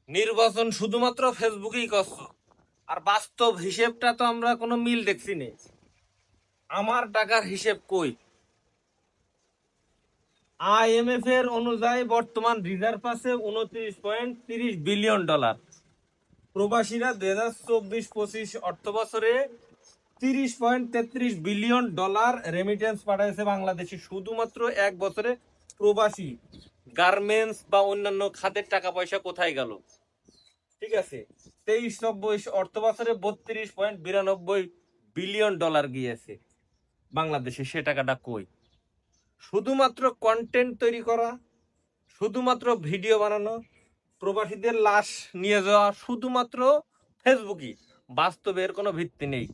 নির্বাচন শুধুমাত্র ফেসবুকেই করছো, আর বাস্তব হিসেবটা তো আমরা কোনো মিল দেখছি না। আমার টাকার হিসেব কই? আইএমএফ এর অনুযায়ী বর্তমান রিজার্ভ আছে 29.30 বিলিয়ন ডলার। প্রবাসীরা 2024-25 অর্থ বছরে 30.33 বিলিয়ন ডলার রেমিটেন্স পাঠাইছে বাংলাদেশে, শুধুমাত্র এক বছরে। প্রবাসী গার্মেন্টস বা অন্যান্য খাতের টাকা পয়সা কোথায় গেল? ঠিক আছে, 23-24 অর্থ বছরে 32.92 বিলিয়ন ডলার গিয়েছে বাংলাদেশে। সে টাকাটা কই? শুধুমাত্র কন্টেন্ট তৈরি করা, শুধুমাত্র ভিডিও বানানো, প্রবাসীদের লাশ নিয়ে যাওয়া শুধুমাত্র ফেসবুকই। বাস্তবের কোনো ভিত্তি নেই।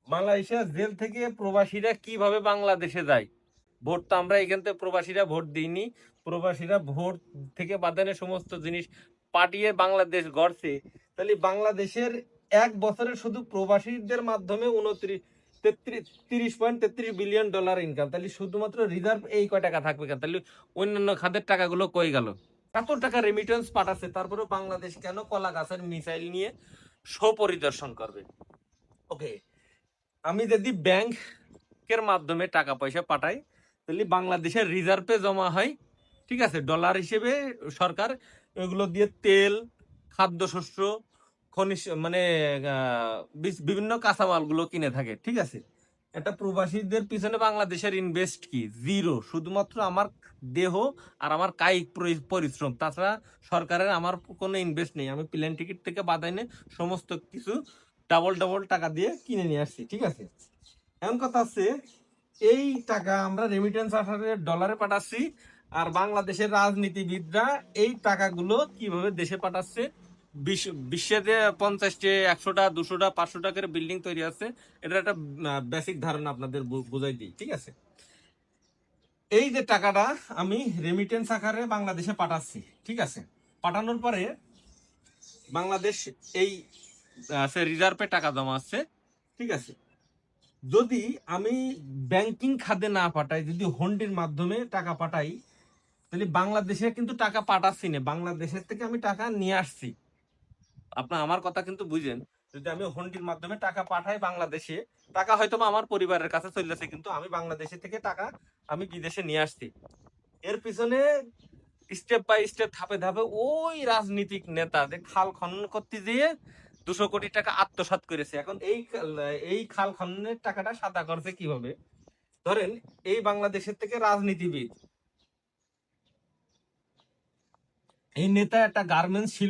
মালয়েশিয়া জেল থেকে প্রবাসীরা কিভাবে বাংলাদেশে যায়? ভোট তো আমরা এখান থেকে প্রবাসীরা ভোট দিইনি। প্রবাসীরা ভোট থেকে বাদানের সমস্ত জিনিস পাঠিয়ে বাংলাদেশ গড়ছে। তাহলে বাংলাদেশের এক বছরে শুধু প্রবাসীদের মাধ্যমে 30.33 বিলিয়ন ডলার ইনকাম। তাহলে শুধুমাত্র রিজার্ভ এই কয় টাকা থাকবে কেন? তাহলে অন্যান্য খাতের টাকাগুলো কই গেল? এত টাকা রেমিটেন্স পাঠাচ্ছে, তারপরে বাংলাদেশ কেন কলা গাছের মিসাইল নিয়ে শো পরিদর্শন করবে? ওকে, আমি যদি ব্যাংকের মাধ্যমে টাকা পয়সা পাঠাই, তাহলে বাংলাদেশের রিজার্ভে জমা হয়, ঠিক আছে, ডলার হিসেবে। সরকার এগুলো দিয়ে তেল, খাদ্যশস্য, খনিজ মানে বিভিন্ন কাঁচামালগুলো কিনে থাকে, ঠিক আছে। একটা প্রবাসীদের পিছনে বাংলাদেশের ইনভেস্ট কি? জিরো। শুধুমাত্র আমার দেহ আর আমার কায়িক পরিশ্রম, তাছাড়া সরকারের আমার কোনো ইনভেস্ট নেই। আমি প্লেন টিকিট থেকে বাদাই নে সমস্ত কিছু ডাবল ডাবল টাকা দিয়ে কিনে নিয়ে আসছি, ঠিক আছে। এমন কথা আছে, এই টাকা আমরা রেমিটেন্স আকারে ডলারে পাঠাচ্ছি, আর বাংলাদেশের রাজনীতিবিদরা এই টাকাগুলো কিভাবে দেশে পাঠাচ্ছে। বিশ্বে যে 50টা 100টা 200টা 500 টাকার বিল্ডিং তৈরি আছে, এটা একটা বেসিক ধারণা আপনাদের বুঝাই দিই, ঠিক আছে। এই যে টাকাটা আমি রেমিটেন্স আকারে বাংলাদেশে পাঠাচ্ছি, ঠিক আছে। পাঠানোর পরে বাংলাদেশ এই রিজার্ভে টাকা জমা আছে, ঠিক আছে। যদি আমি ব্যাংকিং খাতে না পাঠাই, যদি হুন্ডির মাধ্যমে টাকা পাঠাই, তাহলে বাংলাদেশে কিন্তু টাকা পাঠাচ্ছি না, বাংলাদেশের থেকে আমি টাকা নিয়ে আসছি। আপনার আমার কথা কিন্তু বুঝেন। যদি আমি হুন্ডির মাধ্যমে টাকা পাঠাই বাংলাদেশে, টাকা হয়তো আমার পরিবারের কাছে চলেছে, কিন্তু আমি বাংলাদেশে থেকে টাকা আমি বিদেশে নিয়ে আসছি। এর পিছনে স্টেপ বাই স্টেপ, ধাপে ধাপে ওই রাজনীতিক নেতা যে খাল খনন করতে গিয়ে 200 কোটি টাকা আত্মসাৎ করেছে। এখন এই খাল খননের টাকাটা সাদা করছে কিভাবে? ধরেন, এই বাংলাদেশের থেকে রাজনীতিবিদ, এই নেতা একটা গার্মেন্টস